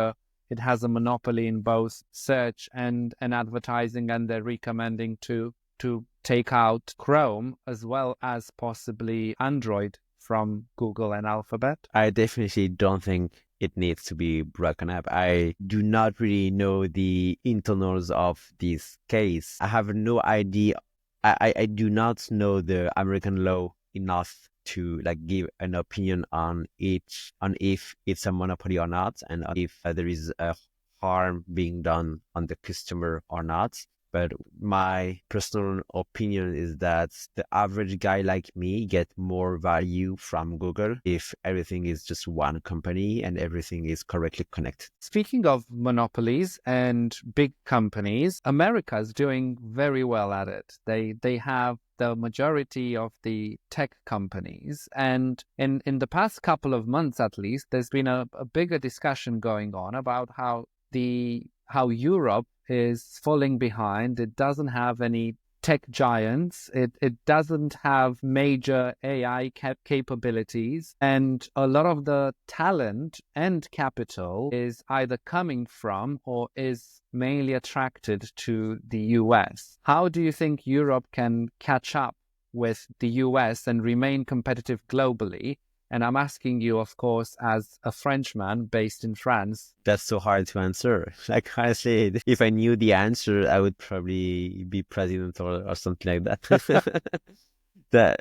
it has a monopoly in both search and advertising, and they're recommending to take out Chrome as well as possibly Android from Google and Alphabet? I definitely don't think it needs to be broken up. I do not really know the internals of this case. I have no idea. I do not know the American law enough to like give an opinion on if it's a monopoly or not, and if there is a harm being done on the customer or not. But my personal opinion is that the average guy like me get more value from Google if everything is just one company and everything is correctly connected. Speaking of monopolies and big companies, America is doing very well at it. They have the majority of the tech companies. And in the past couple of months, at least, there's been a bigger discussion going on about how Europe is falling behind. It doesn't have any tech giants. It doesn't have major AI capabilities. And a lot of the talent and capital is either coming from or is mainly attracted to the US. How do you think Europe can catch up with the US and remain competitive globally? And I'm asking you, of course, as a Frenchman based in France. That's so hard to answer. Like, honestly, if I knew the answer, I would probably be president or something like that.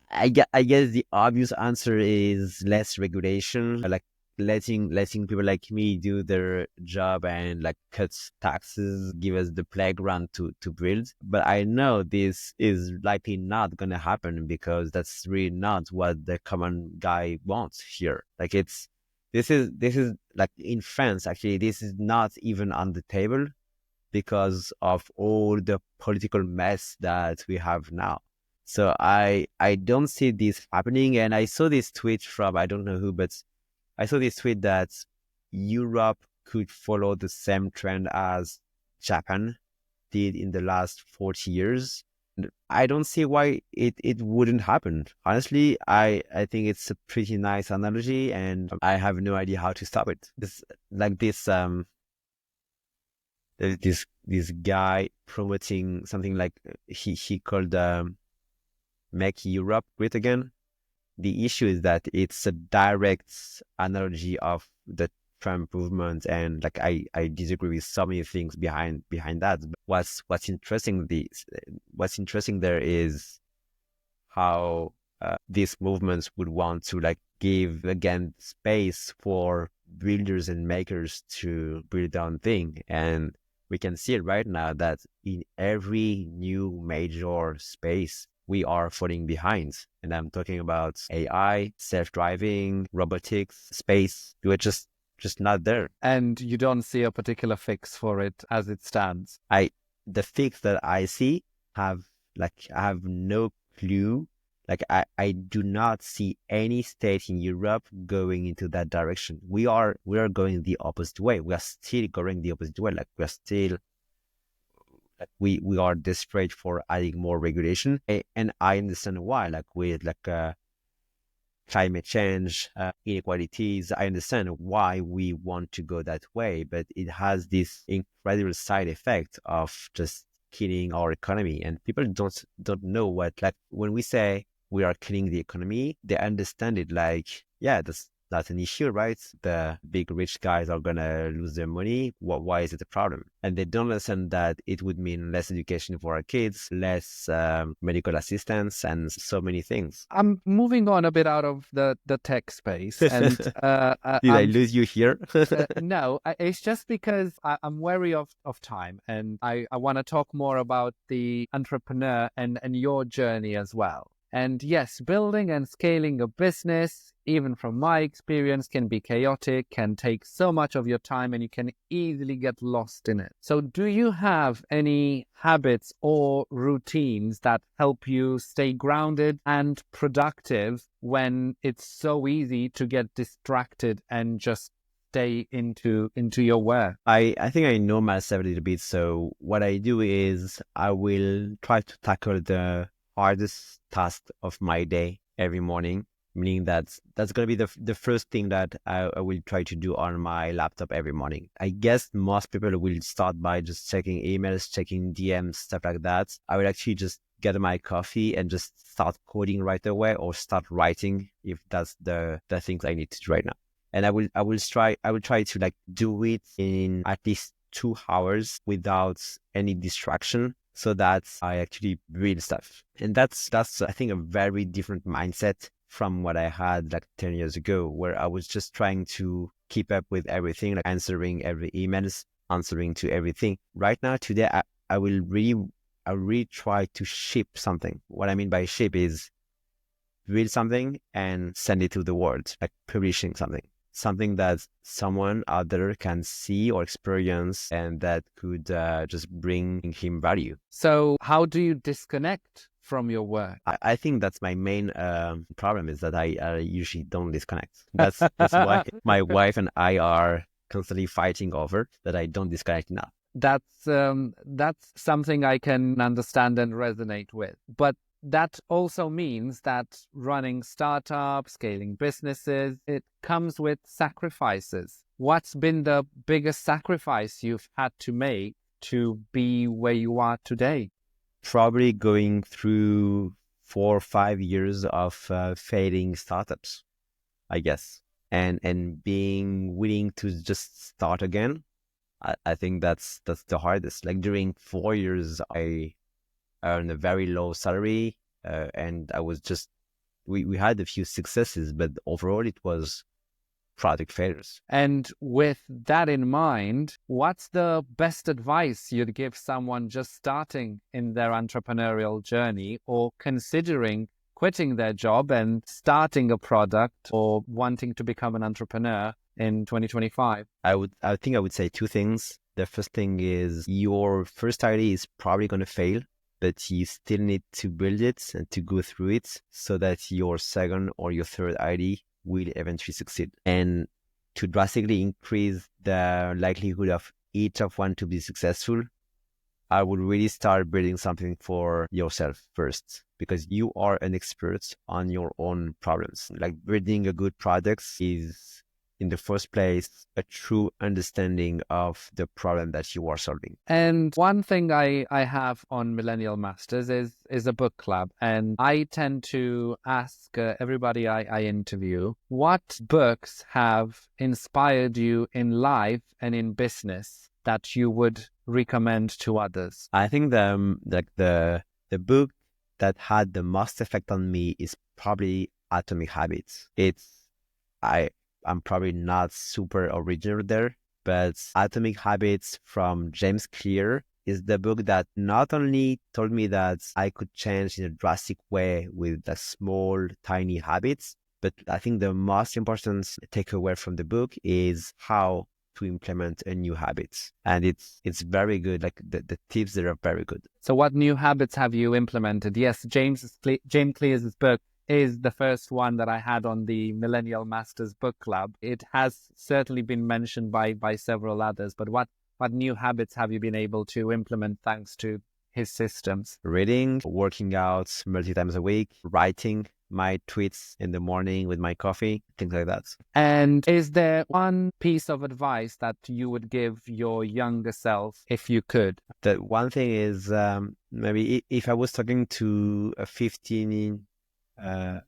I guess the obvious answer is less regulation, like letting people like me do their job and like cut taxes, give us the playground to build. But I know this is likely not going to happen because that's really not what the common guy wants here. Like this is like in France, actually, this is not even on the table because of all the political mess that we have now. So I don't see this happening. And I saw this tweet from, I don't know who, but I saw this tweet that Europe could follow the same trend as Japan did in the last 40 years. I don't see why it wouldn't happen. Honestly, I think it's a pretty nice analogy, and I have no idea how to stop it. It's like this guy promoting something like he called Make Europe Great Again. The issue is that it's a direct analogy of the Trump movement, and like I disagree with so many things behind that. But what's interesting there is how these movements would want to like give again space for builders and makers to build their own thing. And we can see it right now that in every new major space, we are falling behind. And I'm talking about AI, self-driving, robotics, space. We're just not there. And you don't see a particular fix for it as it stands. The fix that I see I have no clue. Like I do not see any state in Europe going into that direction. We are going the opposite way. We are still going the opposite way. Like we are still we are desperate for adding more regulation, and I understand why. Like with climate change, inequalities, I understand why we want to go that way, but it has this incredible side effect of just killing our economy. And people don't know what, like when we say we are killing the economy, they understand it like, yeah, that's an issue, right? The big rich guys are gonna lose their money. Why is it a problem? And they don't understand that it would mean less education for our kids, less medical assistance, and so many things. I'm moving on a bit out of the tech space. And Did I lose you here? No, it's just because I'm wary of time, and I want to talk more about the entrepreneur and your journey as well. And yes, building and scaling a business, even from my experience, can be chaotic, can take so much of your time, and you can easily get lost in it. So do you have any habits or routines that help you stay grounded and productive when it's so easy to get distracted and just stay into your work? I think I know myself a little bit. So what I do is I will try to tackle the hardest task of my day every morning, meaning that's going to be the first thing that I will try to do on my laptop every morning. I guess most people will start by just checking emails, checking DMs, stuff like that. I will actually just get my coffee and just start coding right away, or start writing if that's the things I need to do right now. And I will try to like do it in at least 2 hours without any distraction, so that I actually build stuff. And that's I think a very different mindset from what I had like 10 years ago, where I was just trying to keep up with everything, like answering every emails, answering to everything. Right now, today, I really try to ship something. What I mean by ship is build something and send it to the world, like publishing something that someone out there can see or experience, and that could just bring him value. So how do you disconnect from your work? I think that's my main problem, is that I usually don't disconnect. That's why my wife and I are constantly fighting over that I don't disconnect enough. That's something I can understand and resonate with. But that also means that running startups, scaling businesses, it comes with sacrifices. What's been the biggest sacrifice you've had to make to be where you are today? Probably going through 4 or 5 years of failing startups, I guess, and being willing to just start again. I think that's the hardest. Like during 4 years, I earned a very low salary, and I was just we had a few successes, but overall it was product failures. And with that in mind, what's the best advice you'd give someone just starting in their entrepreneurial journey, or considering quitting their job and starting a product, or wanting to become an entrepreneur in 2025? I think I would say 2 things. The first thing is your first idea is probably going to fail, but you still need to build it and to go through it so that your second or your third idea will eventually succeed. And to drastically increase the likelihood of each of one to be successful, I would really start building something for yourself first, because you are an expert on your own problems. Like building a good product is, in the first place, a true understanding of the problem that you are solving. And one thing I have on Millennial Masters is a book club. And I tend to ask everybody I interview, what books have inspired you in life and in business that you would recommend to others? I think the book that had the most effect on me is probably Atomic Habits. I'm probably not super original there, but Atomic Habits from James Clear is the book that not only told me that I could change in a drastic way with the small, tiny habits, but I think the most important takeaway from the book is how to implement a new habit. And it's very good. Like the tips there are very good. So what new habits have you implemented? Yes, James Clear's book is the first one that I had on the Millennial Masters book club. It has certainly been mentioned by several others, but what new habits have you been able to implement thanks to his systems? Reading, working out multiple times a week, writing my tweets in the morning with my coffee, things like that. And is there one piece of advice that you would give your younger self if you could? The one thing is maybe if I was talking to a 15 or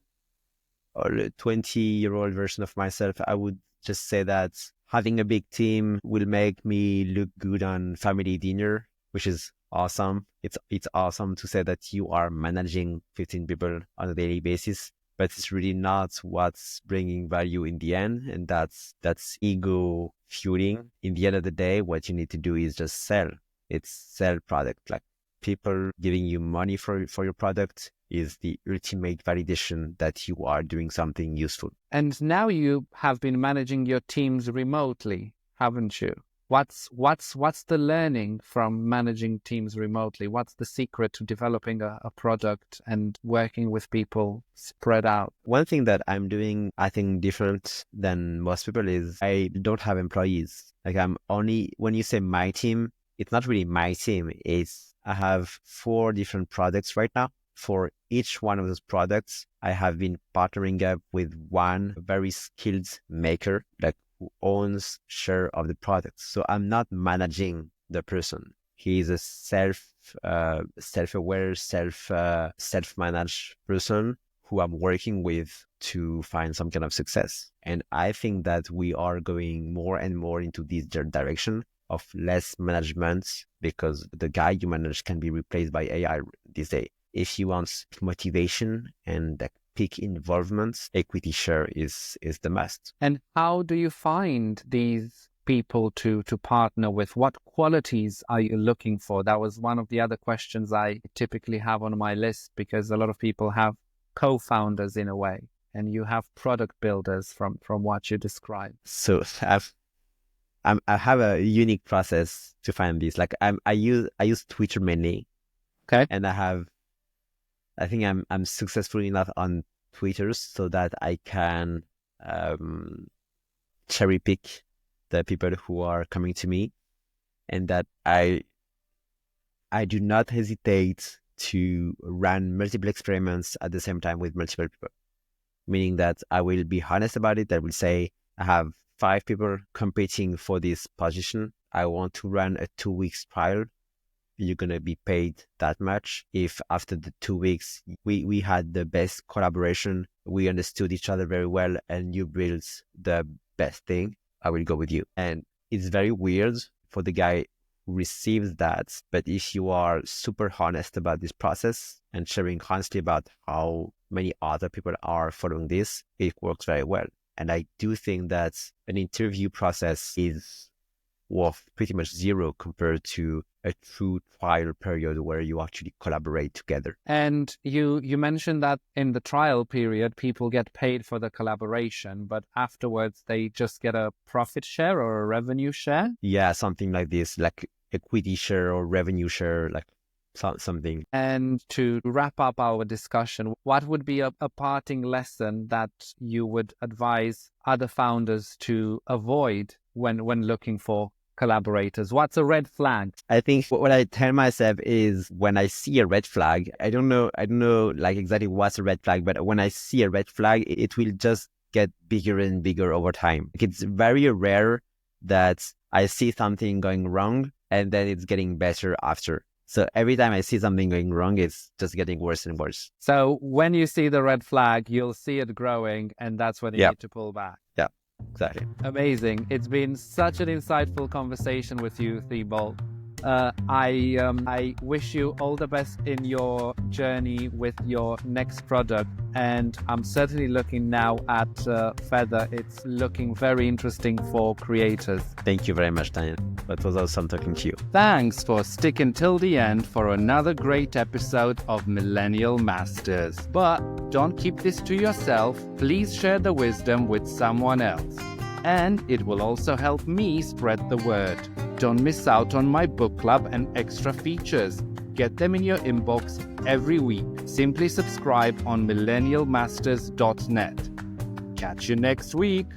a 20-year-old version of myself, I would just say that having a big team will make me look good on family dinner, which is awesome. It's awesome to say that you are managing 15 people on a daily basis, but it's really not what's bringing value in the end. And that's ego fueling. In the end of the day, what you need to do is just sell. It's sell product. Like people giving you money for your product is the ultimate validation that you are doing something useful. And now you have been managing your teams remotely, haven't you? What's the learning from managing teams remotely? What's the secret to developing a product and working with people spread out? One thing that I'm doing, I think, different than most people is I don't have employees. Like when you say my team, it's not really my team. I have 4 different products right now. For each one of those products, I have been partnering up with one very skilled maker, like who owns share of the product. So I'm not managing the person. He is a self-aware, self-managed person who I'm working with to find some kind of success. And I think that we are going more and more into this direction of less management, because the guy you manage can be replaced by AI these days. If you want motivation and peak involvement, equity share is the must. And how do you find these people to partner with? What qualities are you looking for? That was one of the other questions I typically have on my list, because a lot of people have co-founders in a way, and you have product builders from what you described. So I have a unique process to find these. Like I use Twitter mainly. Okay. And I think I'm successful enough on Twitter so that I can cherry pick the people who are coming to me, and that I do not hesitate to run multiple experiments at the same time with multiple people. Meaning that I will be honest about it. I will say I have 5 people competing for this position. I want to run a 2-week trial. You're going to be paid that much. If after the 2 weeks, we had the best collaboration, we understood each other very well, and you built the best thing, I will go with you. And it's very weird for the guy who receives that. But if you are super honest about this process and sharing honestly about how many other people are following this, it works very well. And I do think that an interview process is worth pretty much zero compared to a true trial period where you actually collaborate together. And you mentioned that in the trial period, people get paid for the collaboration, but afterwards they just get a profit share or a revenue share? Yeah, something like this, like equity share or revenue share, like something. And to wrap up our discussion, what would be a parting lesson that you would advise other founders to avoid when looking for collaborators? What's a red flag? I think what I tell myself is when I see a red flag, I don't know like exactly what's a red flag, but when I see a red flag, it will just get bigger and bigger over time. It's very rare that I see something going wrong and then it's getting better after. So every time I see something going wrong, it's just getting worse and worse. So when you see the red flag, you'll see it growing, and that's when you need to pull back. Yeah, exactly. Amazing. It's been such an insightful conversation with you, Thibault. I wish you all the best in your journey with your next product, and I'm certainly looking now at Feather. It's looking very interesting for creators. Thank you very much, Daniel. It was awesome talking to you. Thanks for sticking till the end for another great episode of Millennial Masters. But don't keep this to yourself. Please share the wisdom with someone else. And it will also help me spread the word. Don't miss out on my book club and extra features. Get them in your inbox every week. Simply subscribe on millennialmasters.net. Catch you next week.